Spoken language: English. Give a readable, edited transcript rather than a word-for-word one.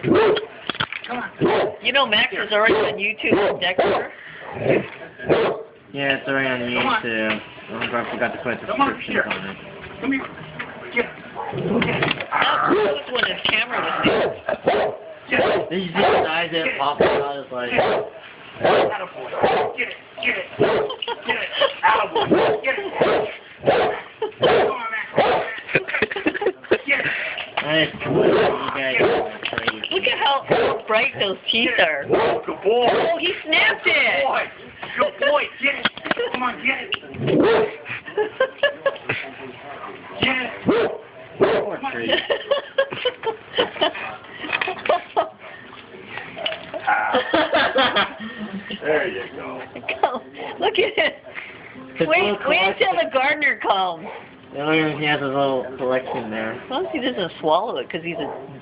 Come on. You know Max is already on YouTube with Dexter? Yeah, it's already on YouTube. I forgot to put the description on it. Come here. Get it. That was when his camera was there. Did you see his eyes that popped out? It's like... Attaboy. Get it. Get it. Get it. Attaboy. Get it. Come on, Max. Get it. Nice. You guys are crazy. Look at how bright those teeth are. Good boy. Oh, he snapped it. Good boy. Get it. Come on, get it. Get it. Poor tree. There you go. Go. Look at it. Wait until the gardener comes. He has his little collection there. As long as he doesn't swallow it, because he's a